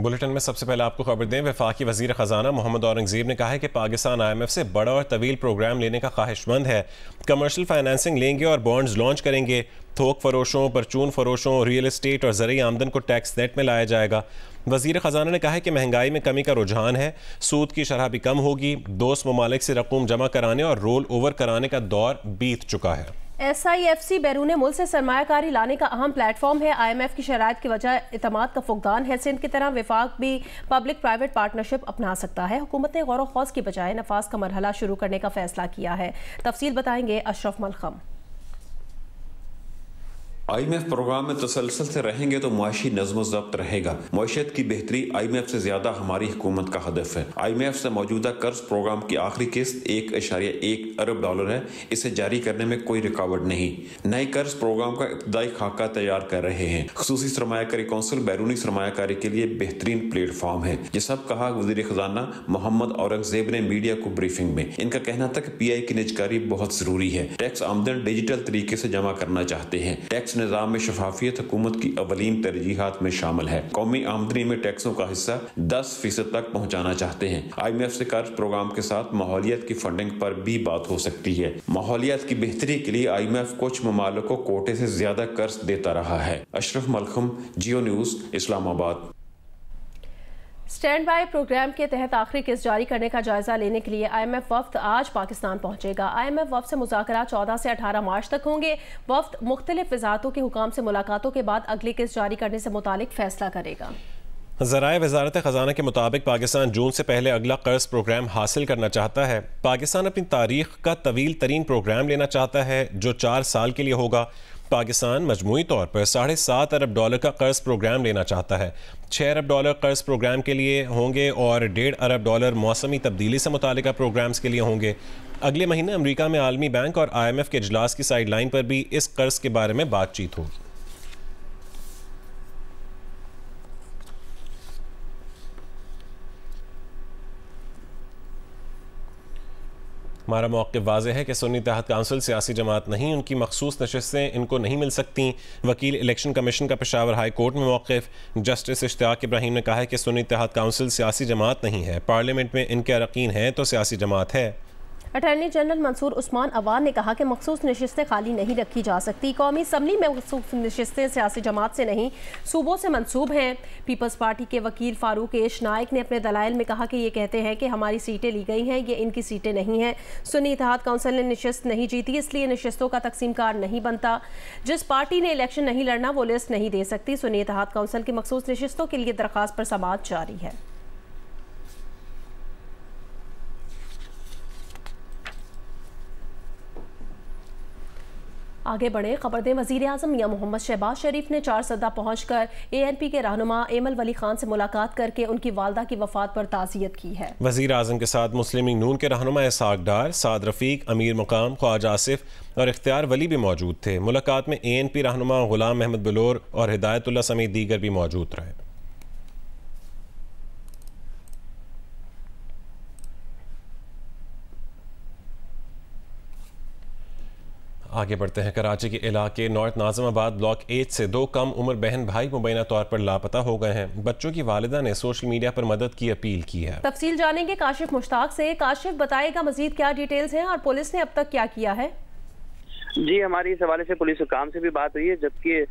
Bulletin में सबसे पहले आपको खबर दें, वफाकी वजीर खजाना मोहम्मद औरंगजेब ने कहा है कि पाकिस्तान IMF से बड़ा और तवील प्रोग्राम लेने का ख्वाहिशमंद है। कमर्शियल फाइनेंसिंग लेंगे और बॉन्ड्स लॉन्च करेंगे। थोक फरोशों, परचून फरोशों, रियल एस्टेट और ज़रूरी आमदन को टैक्स नेट में लाया जाएगा। वजीर खजाना ने कहा है कि महंगाई में कमी का रुझान है, सूद की शरह भी कम होगी। दोस्त ममालिक से रकूम जमा कराने और रोल ओवर कराने का दौर बीत चुका है। SIFC बैरून मुल्क से सरमायाकारी लाने का अहम प्लेटफॉर्म है। IMF की शराइत की वजह इतमाद का फुकदान है। सिंध की तरह विफाक भी पब्लिक प्राइवेट पार्टनरशिप अपना सकता है। हुकूमत ने गौर खौज की बजाय नफाज का मरहला शुरू करने का फैसला किया है। तफसील बताएंगे अशरफ मलखम। IMF प्रोग्राम में तसलसल से रहेंगे तो मुआशी नज़्म ज़ब्त रहेगा। मईशत की बेहतरी IMF से ज्यादा हमारी हुकूमत का हदफ है। IMF से मौजूदा कर्ज प्रोग्राम की आखिरी किस्त $1.1 अरब है। इसे जारी करने में कोई रुकावट नहीं। नए कर्ज प्रोग्राम का इब्तदाई खाका तैयार कर रहे हैं। खुसूसी सरमायाकारी कौंसिल बैरूनी सरमायाकारी के लिए बेहतरीन प्लेटफॉर्म है। ये सब कहा वज़ीर खजाना मोहम्मद औरंगजेब ने मीडिया को ब्रीफिंग में। इनका कहना था कि PI की निजकारी बहुत जरूरी है। टैक्स आमदन डिजिटल तरीके से जमा करना चाहते हैं। टैक्स निज़ाम में शफाफियत हुकूमत की अवलीन तरजीहात में शामिल है। कौमी आमदनी में टैक्सों का हिस्सा 10% तक पहुँचाना चाहते हैं। IMF से कर्ज प्रोग्राम के साथ माहौलियत की फंडिंग पर भी बात हो सकती है। माहौलियत की बेहतरी के लिए IMF कुछ ममालिक को कोटे से ज्यादा कर्ज देता रहा है। Ashraf Malkham, Geo news, Islamabad. Standby program के तहत आखिरी किस्त जारी करने का जायजा लेने के लिए IMF वफ्द आज पाकिस्तान पहुंचेगा। IMF वफ्द से मुज़ाकरा 14 से 18 मार्च तक होंगे। वफ्द मुख्तलिफ वज़ारतों के हुकाम से मुलाकातों के बाद अगली किस्त जारी करने से मुतालिक फैसला करेगा। ज़राए वज़ारत ख़जाना के मुताबिक पाकिस्तान जून से पहले अगला कर्ज प्रोग्राम हासिल करना चाहता है। पाकिस्तान अपनी तारीख का तवील तरीन प्रोग्राम लेना चाहता है जो 4 साल के लिए होगा। पाकिस्तान मजमूई तौर पर $7.5 अरब का कर्ज प्रोग्राम लेना चाहता है। $6 अरब कर्ज प्रोग्राम के लिए होंगे और $1.5 अरब मौसमी तब्दीली से मुतालिका प्रोग्राम्स के लिए होंगे। अगले महीने अमेरिका में आलमी बैंक और IMF के इजलास की साइडलाइन पर भी इस कर्ज के बारे में बातचीत होगी। हमारा मौक़िफ़ वाज़ेह है कि सुन्नी इत्तेहाद काउंसिल सियासी जमात नहीं, उनकी मखसूस नशस्तें इनको नहीं मिल सकती। वकील इलेक्शन कमीशन का पेशावर हाई कोर्ट में मौक़िफ़। जस्टिस इश्तियाक इब्राहिम ने कहा है कि सुन्नी इत्तेहाद काउंसिल सियासी जमात नहीं है। पार्लियामेंट में इनके अरकान हैं तो सियासी जमात है। अटॉर्नी जनरल मंसूर उस्मान अवान ने कहा कि मखसूस नशिस्तें खाली नहीं रखी जा सकती। कौमी असम्बली में मखसूस नशिस्तें सियासी जमात से नहीं सूबों से मंसूब हैं। पीपल्स पार्टी के वकील फारूक एश नाइक ने अपने दलाइल में कहा कि ये कहते हैं कि हमारी सीटें ली गई हैं, ये इनकी सीटें नहीं हैं। सुन्नी इत्तेहाद काउंसिल ने नशिस्त नहीं जीती, इसलिए नशिस्तों का तकसीम कार नहीं बनता। जिस पार्टी ने इलेक्शन नहीं लड़ना वो लिस्ट नहीं दे सकती। सुन्नी इत्तेहाद काउंसिल की मखसूस नशिस्तों के लिए दरख्वास्त पर समाअत जारी है। आगे बढ़े खबर दें, वज़ीर आज़म मियां मोहम्मद शहबाज शरीफ ने 4 सदा पहुंचकर ANP के रहनुमा एमल वली खान से मुलाकात करके उनकी वालदा की वफात पर ताज़ियत की है। वज़ीर आज़म के साथ मुस्लिम लीग नून के रहनुमा इसहाक डार, साद रफ़ीक, अमीर मुकाम, ख्वाजा आसिफ और इख्तियार वली भी मौजूद थे। मुलाकात में ANP रहनुमा गुलाम अहमद बलोर और हिदायतुल्लाह समेत दीगर भी मौजूद रहे। आगे बढ़ते हैं। कराची के इलाके नॉर्थ नाज़िमाबाद ब्लॉक 8 से 2 कम उम्र बहन भाई मुबैना तौर पर लापता हो गए हैं। बच्चों की वालिदा ने सोशल मीडिया पर मदद की अपील की है। तफसील जानेंगे काशिफ मुश्ताक से। काशिफ, बताएगा मजीद क्या डिटेल्स हैं और पुलिस ने अब तक क्या किया है? जी, हमारी इस हवाले से पुलिस हुकाम से भी बात हुई है, जबकि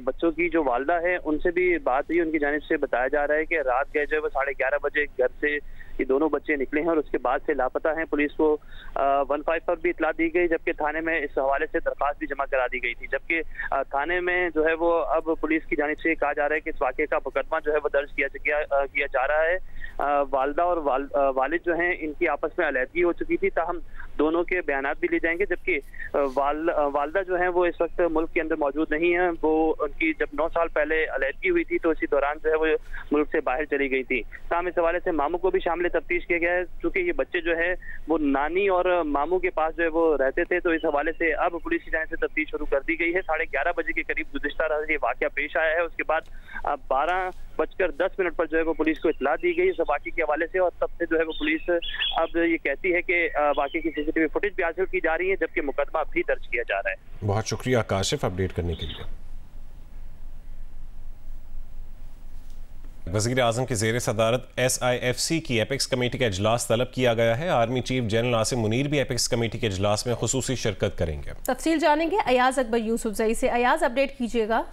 बच्चों की जो वालदा है उनसे भी बात हुई। उनकी जानिब से बताया जा रहा है कि रात गए जो है वो 11:30 बजे घर से ये दोनों बच्चे निकले हैं और उसके बाद से लापता हैं। पुलिस को 15 पर भी इतला दी गई, जबकि थाने में इस हवाले से दरख्वास्त भी जमा करा दी गई थी। जबकि थाने में जो है वो अब पुलिस की जानिब से कहा जा रहा है कि इस वाक़े का मुकदमा जो है वो दर्ज किया जा रहा है। वालदा और वालिद जो हैं इनकी आपस में अलहदगी हो चुकी थी, ताहम दोनों के बयानात भी लिए जाएंगे। जबकि वालदा जो है वो इस वक्त मुल्क के अंदर मौजूद नहीं है। वो उनकी जब 9 साल पहले अलहदगी हुई थी तो इसी दौरान जो है वो मुल्क से बाहर चली गई थी। ताहम इस हवाले से मामू को भी शामिल तफ्तीश किया गया है, चूंकि ये बच्चे जो है वो नानी और मामू के पास जो है वो रहते थे। तो इस हवाले से अब पुलिस की जानिब से तफ्तीश शुरू कर दी गई है। 11:30 बजे के करीब गुज़िश्ता रात ये वाक़या पेश आया है। उसके बाद 12:10 पर जो है वो पुलिस को इतला दी गई इस वाक़े के हवाले से, और तब से जो है वो पुलिस अब ये कहती है कि वाक़े की CCTV फुटेज भी हासिल की जा रही है, जबकि मुकदमा भी दर्ज किया जा रहा है। बहुत शुक्रिया काशिफ अपडेट करने के लिए। वज़ीर आज़म की ज़ेर सदारत SIFC की एपेक्स कमेटी का इजलास तलब किया गया है। Army chief general Asim Munir भी एपेक्स कमेटी के इजलास में खुसूसी शिरकत करेंगे। तफसील जानेंगे अयाज अकबर यूसुफजई से। अयाज, अपडेट कीजिएगा।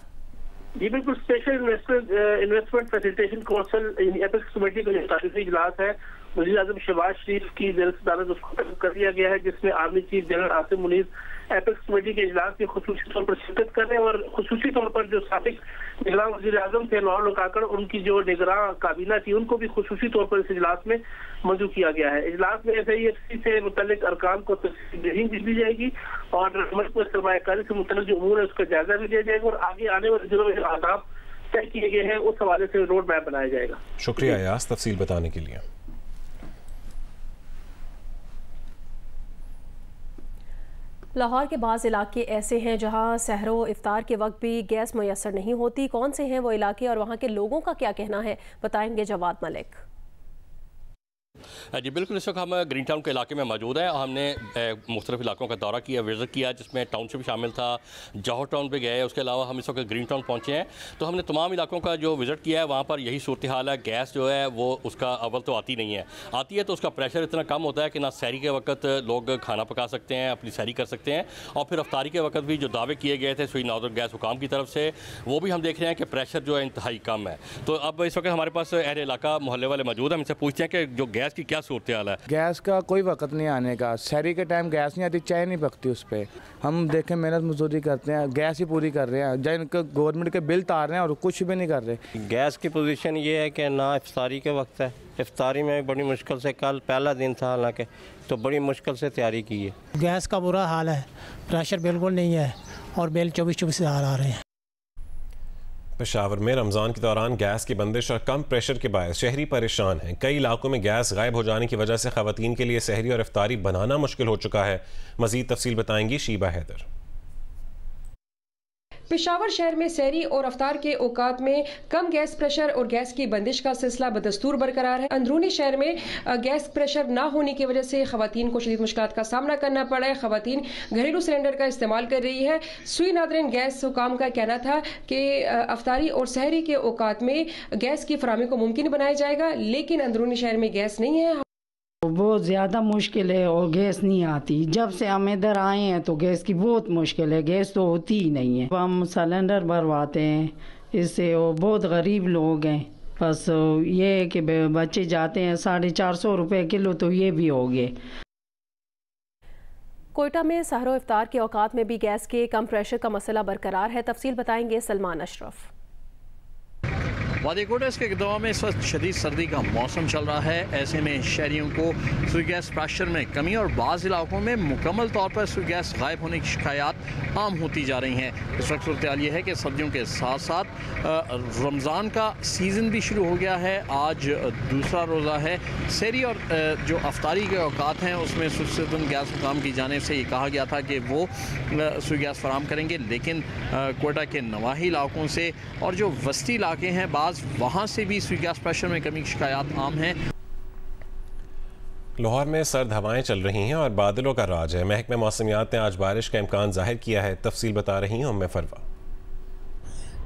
जी बिल्कुल, special investment facilitation council apex committee का जो तारीखी इजलास है वज़ीर आज़म शहबाज शरीफ की ज़ेर सदारत उसको तलब कर दिया गया है, जिसमें army chief general Asim Munir apex committee के इजलास में खुसूसी तौर पर शिरकत कर रहे हैं और खुसूसी तौर पर जो साबिक निगरान वज़ीर आज़म थे नौर लुकाकड़, उनकी जो निगरान काबीना थी उनको भी खुसूसी तौर पर इस इजलास में मंजूर किया गया है। इजलास में SIFC से मुतल्लिक अरकान को तफसील दी जाएगी और मुल्क में सरमायाकारी से मुतल्लिक जो उमूर है उसका जायजा भी लिया जाएगा और आगे आने वाले दिनों में आदाब तय किए गए हैं उस हवाले से रोड मैप बनाया जाएगा। शुक्रिया अयाज तफसील बताने के लिए। लाहौर के बाज़ इलाके ऐसे हैं जहां सहरो इफ्तार के वक्त भी गैस मुयस्सर नहीं होती। कौन से हैं वो इलाके और वहां के लोगों का क्या कहना है, बताएंगे जवाद मलिक। जी बिल्कुल, इस वक्त हम ग्रीन टाउन के इलाके में मौजूद हैं। हमने मुख्तलिफ इलाकों का दौरा किया, विज़िट किया, जिसमें टाउनशिप शामिल था, जौहर टाउन पे गए। उसके अलावा हम इस वक्त ग्रीन टाउन पहुँचे हैं तो हमने तमाम इलाकों का जो विज़िट किया है वहाँ पर यही सूरत हाल है। गैस जो है वो उसका अव्वल तो आती नहीं है, आती है तो उसका प्रेशर इतना कम होता है कि ना सहरी के वक्त लोग खाना पका सकते हैं, अपनी सहरी कर सकते हैं, और फिर अफ्तारी के वक्त भी जो दावे किए गए थे सुई नॉर्दर्न गैस हुकाम की तरफ से वो भी हम देख रहे हैं कि प्रेशर जो है इंतहाई कम है। तो अब इस वक्त हमारे पास अहल इलाका मोहल्ले वाले मौजूद हैं, हमसे पूछते हैं कि जो गैस की क्या सूरत हाल है। गैस का कोई वक्त नहीं आने का, शहरी के टाइम गैस नहीं आती, चाय नहीं पकती उस पर। हम देखें मेहनत मजदूरी करते हैं, गैस ही पूरी कर रहे हैं, जब इनके गवर्नमेंट के बिल तार रहे हैं और कुछ भी नहीं कर रहे। गैस की पोजीशन ये है कि ना इफ्तारी के वक्त है, इफ्तारी में बड़ी मुश्किल से, कल पहला दिन था हालांकि, तो बड़ी मुश्किल से तैयारी की है। गैस का बुरा हाल है, प्रेशर बिल्कुल नहीं है और बिल 24-24 हज़ार आ रहे हैं। पेशावर में रमज़ान के दौरान गैस की बंदिश और कम प्रेशर के बायस शहरी परेशान हैं। कई इलाकों में गैस गायब हो जाने की वजह से ख़वातीन के लिए सहरी और इफ्तारी बनाना मुश्किल हो चुका है। मज़ीद तफसील बताएंगी शीबा हैदर। पेशावर शहर में सहरी और अफ्तार के औकात में कम गैस प्रेशर और गैस की बंदिश का सिलसिला बदस्तूर बरकरार है। अंदरूनी शहर में गैस प्रेशर ना होने की वजह से खवातीन को शदीद मुश्किलात का सामना करना पड़ा है। खवातीन घरेलू सिलेंडर का इस्तेमाल कर रही है। सुई नॉर्दर्न गैस हुकाम का कहना था कि अफ्तारी और सहरी के औकात में गैस की फराहमी को मुमकिन बनाया जाएगा, लेकिन अंदरूनी शहर में गैस नहीं है। बहुत ज़्यादा मुश्किल है और गैस नहीं आती। जब से हम इधर आए हैं तो गैस की बहुत मुश्किल है, गैस तो होती ही नहीं है। हम सिलेंडर भरवाते हैं, इससे वो बहुत गरीब लोग हैं। बस ये है कि बच्चे जाते हैं 450 रुपये किलो, तो ये भी हो गए। कोयटा में सहरो इफ्तार के औकात में भी गैस के कम प्रेशर का मसला बरकरार है। तफसील बताएंगे सलमान अशरफ। वादी कोटस के गिरदवा में इस वक्त शदीद सर्दी का मौसम चल रहा है। ऐसे में शहरियों को सुई गैस प्रेशर में कमी और बाज़ इलाकों में मुकम्मल तौर पर सुई गैस गायब होने की शिकायत आम होती जा रही हैं। इस वक्त सूरत हाल ये है कि सर्दियों के साथ साथ रमज़ान का सीज़न भी शुरू हो गया है। आज दूसरा रोज़ा है। सहरी और जो अफ्तारी के औकात हैं उसमें सुल्तान गैस हुकाम की जानिब से ये कहा गया था कि वो सुई गैस फराम करेंगे, लेकिन कोयटा के नवाही इलाकों से और जो वस्ती इलाके हैं बाज़ वहाँ से भी सुई गैस प्रेशर में कमी की शिकायत आम है। लाहौर में सर्द हवाएं चल रही हैं और बादलों का राज है। महकमा मौसमियात ने आज बारिश का इम्कान जाहिर किया है। तफसील बता रही हूँ उम्मे फरवा।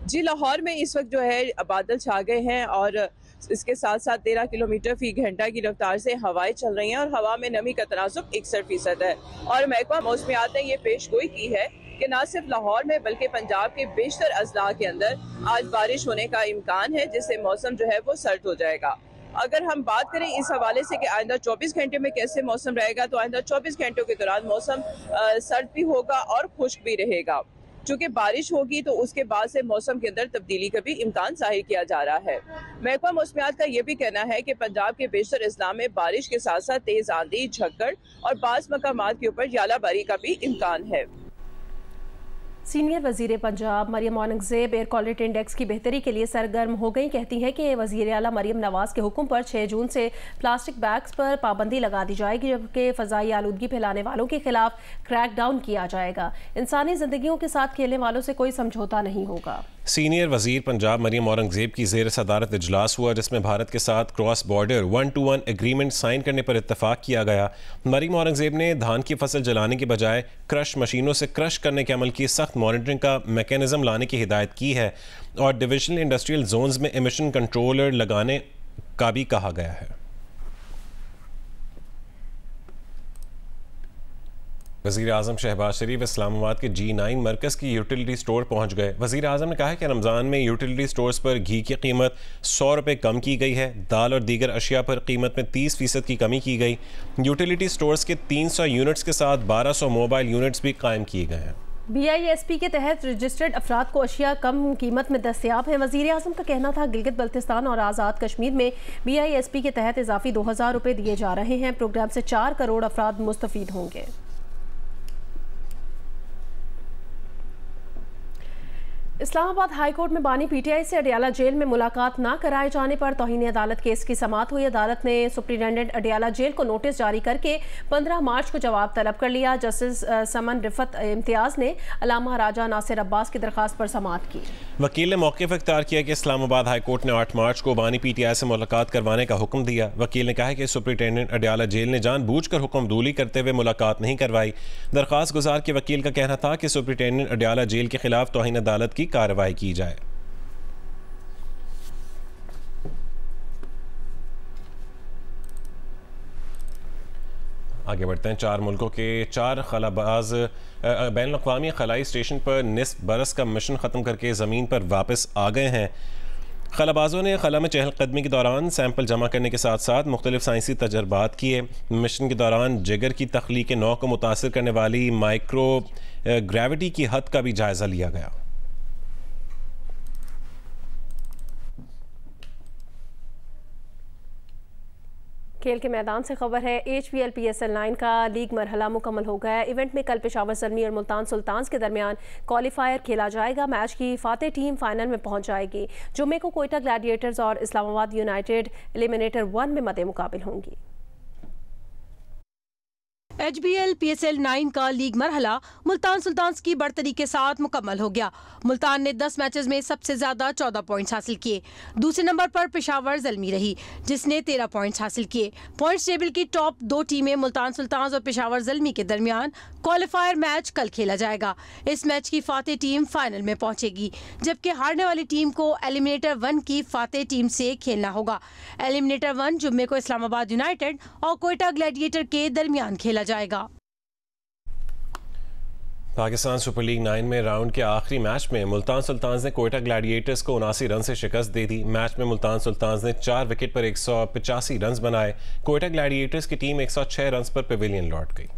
जी, लाहौर में इस वक्त जो है बादल छा गए हैं और इसके साथ साथ 13 किलोमीटर फी घंटा की रफ्तार से हवाएं चल रही हैं और हवा में नमी का तनासुब 61% है। और महकमा मौसमियात ने ये पेश गोई की है कि न सिर्फ लाहौर में बल्कि पंजाब के बेशतर अजला के अंदर आज बारिश होने का इम्कान है, जिससे मौसम जो है वो सर्द हो जाएगा। अगर हम बात करें इस हवाले से कि आइंदा 24 घंटे में कैसे मौसम रहेगा, तो आइंदा 24 घंटों के दौरान मौसम सर्द भी होगा और खुश्क भी रहेगा। चूँकि बारिश होगी तो उसके बाद से मौसम के अंदर तब्दीली का भी इम्कान जाहिर किया जा रहा है। महकमा मौसमियात का ये भी कहना है कि पंजाब के बेशतर अजला में बारिश के साथ साथ तेज आंधी, झक्कड़ और बाज़ मकामात के ऊपर यालाबारी का भी इम्कान है। सीनियर वजीर Punjab Maryam Aurangzeb air quality index की बेहतरी के लिए सरगर्म हो गई। कहती हैं कि वजीर आला मरियम नवाज के हुक्म पर 6 जून से प्लास्टिक बैग्स पर पाबंदी लगा दी जाएगी, जबकि फ़ज़ाई आलूदगी फैलाने वालों के खिलाफ क्रैक डाउन किया जाएगा। इंसानी ज़िंदगियों के साथ खेलने वालों से कोई समझौता नहीं होगा। सीनियर वजीर पंजाब मरियम औरंगजेब की ज़ेर सदारत इजलास हुआ, जिसमें भारत के साथ cross border 1-to-1 agreement sign करने पर इत्तफाक किया गया। मरियम औरंगजेब ने धान की फसल जलाने के बजाय क्रश मशीनों से क्रश करने के अमल की सख्त मॉनिटरिंग का मैकेनिज्म लाने की हिदायत की है और डिविजनल इंडस्ट्रियल जोन्स में एमिशन कंट्रोलर लगाने का भी कहा गया है। वज़ीर आज़म शहबाज शरीफ इस्लामाबाद के G9 मरकज़ की यूटिलिटी स्टोर पहुँच गए। वज़ीर आज़म ने कहा है कि रमज़ान में यूटिलिटी स्टोर्स पर घी की कीमत 100 रुपये कम की गई है। दाल और दीगर अशिया पर कीमत में 30% की कमी की गई। यूटिलिटी स्टोर्स के 300 यूनिट्स के साथ 1200 मोबाइल यूनिट्स भी कायम किए गए हैं। BISP के तहत रजिस्टर्ड अफराद को अशिया कम कीमत में दस्तियाब हैं। वज़ीर आज़म का कहना था गिलगित बल्तिस्तान और आज़ाद कश्मीर में BISP के तहत इजाफी 2000 रुपये दिए जा रहे हैं। प्रोग्राम से 4 करोड़ अफराद मुस्तफ़ीद होंगे। इस्लामाबाद हाई कोर्ट में बानी PTI से अडियाला जेल में मुलाकात न कराए जाने पर तौहीन अदालत केस की समाअत हुई। अदालत ने सुप्रिटेंडेंट अडियाला जेल को नोटिस जारी करके 15 मार्च को जवाब तलब कर लिया। जस्टिस समन रिफत इम्तियाज ने अलामा राजा नासिर अब्बास की दरखास्त पर समाअत की। वकील ने मौक़िफ़ इख्तियार किया कि इस्लामाबाद हाई कोर्ट ने 8 मार्च को बानी PTI से मुलाकात करवाने का हुक्म दिया। वकील ने कहा कि सुप्रिटेंडेंट अडियाला जेल ने जानबूझकर हुक्मदूली करते हुए मुलाकात नहीं करवाई। दरखास्त गुजार के वकील का कहना था कि सुप्रिटेंडेंट अडियाला जेल के खिलाफ तौहीन अदालत की कार्रवाई की जाए। आगे बढ़ते हैं। 4 मुल्कों के 4 खलाबाज बैनुल-अक़वामी खलाई स्टेशन पर निस्फ बरस का मिशन ख़त्म करके ज़मीन पर वापस आ गए हैं। खलाबाजों ने खला में चहलकदमी के दौरान सैंपल जमा करने के साथ साथ मुख्तलिफ साइंसी तजर्बात किए। मिशन के दौरान जिगर की तख्लीक नौ को मुतासिर करने वाली माइक्रो ग्रेविटी की हद का भी जायज़ा लिया गया। खेल के मैदान से खबर है। HPL PSL 9 का लीग मरहला मुकम्मल हो गया। इवेंट में कल पेशावर ज़ल्मी और मुल्तान सुल्तान्स के दरमियान क्वालिफायर खेला जाएगा। मैच की फातेह टीम फाइनल में पहुंच जाएगी। जुम्मे को कोयटा ग्लैडिएटर्स और इस्लामाबाद यूनाइटेड एलिमिनेटर 1 में मद्दे मुकाबिल होंगी। HBL PSL 9 का लीग मरहला मुल्तान सुल्तान्स की बढ़तरी के साथ मुकम्मल हो गया। मुल्तान ने 10 मैचेस में सबसे ज्यादा 14 पॉइंट्स हासिल किए। दूसरे नंबर पर पेशावर ज़ल्मी रही जिसने 13 पॉइंट्स हासिल किए। पॉइंट्स टेबल की टॉप 2 टीमें मुल्तान सुल्तान्स और पेशावर ज़ल्मी के दरमियान क्वालिफायर मैच कल खेला जाएगा। इस मैच की फातेह टीम फाइनल में पहुंचेगी, जबकि हारने वाली टीम को एलिमिनेटर 1 की फातेह टीम से खेलना होगा। एलिमिनेटर 1 जुम्मे को इस्लामाबाद यूनाइटेड और कोयटा ग्लैडिएटर के दरमियान खेला जाएगा। पाकिस्तान सुपर लीग 9 में राउंड के आखिरी मैच में मुल्तान सुल्तान्स ने कोयटा ग्लैडिएटर्स को 79 रन से शिकस्त दे दी। मैच में मुल्तान सुल्तान्स ने 4 विकेट पर 185 रन बनाए। कोयटा ग्लैडिएटर्स की टीम 106 रन पर पवेलियन लौट गई।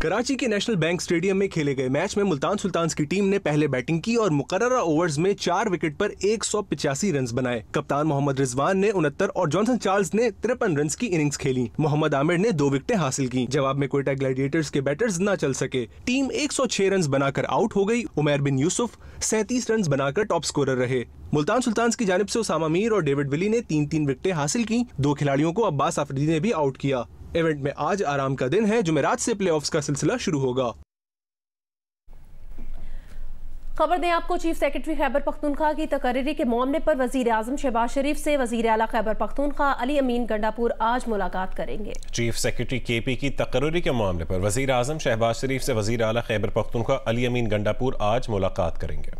कराची के नेशनल बैंक स्टेडियम में खेले गए मैच में मुल्तान सुल्तान्स की टीम ने पहले बैटिंग की और मुकर्ररा ओवर्स में 4 विकेट पर 185 रन बनाए। कप्तान मोहम्मद रिजवान ने 69 और जॉनसन चार्ल्स ने 53 रन की इनिंग्स खेली। मोहम्मद आमिर ने 2 विकेटें हासिल की। जवाब में कोयटा ग्लैडिएटर्स के बैटर्स न चल सके। टीम 106 रन बनाकर आउट हो गई। उमैर बिन यूसुफ 37 रन बनाकर टॉप स्कोरर रहे। मुल्तान सुल्तान्स की जानिब से उसामा मीर और डेविड विली ने 3-3 विकेटें हासिल की। 2 खिलाड़ियों को अब्बास आफरीदी ने भी आउट किया। इवेंट में आज आराम का दिन है। जुमेरात से प्लेऑफ्स का सिलसिला शुरू होगा। खबर दें आपको, चीफ सेक्रेटरी खैबर पख्तूनख्वा की तकर्री के मामले पर वजीर आज़म शहबाज शरीफ से वजीर आला खैबर पख्तूनख्वा अली अमीन गंडापुर आज मुलाकात करेंगे। चीफ सेक्रेटरी KP की तकर्री के मामले पर वजीर आज़म शहबाज शरीफ से वजीर आला खैबर पख्तूनख्वा अली अमीन गंडापुर आज मुलाकात करेंगे।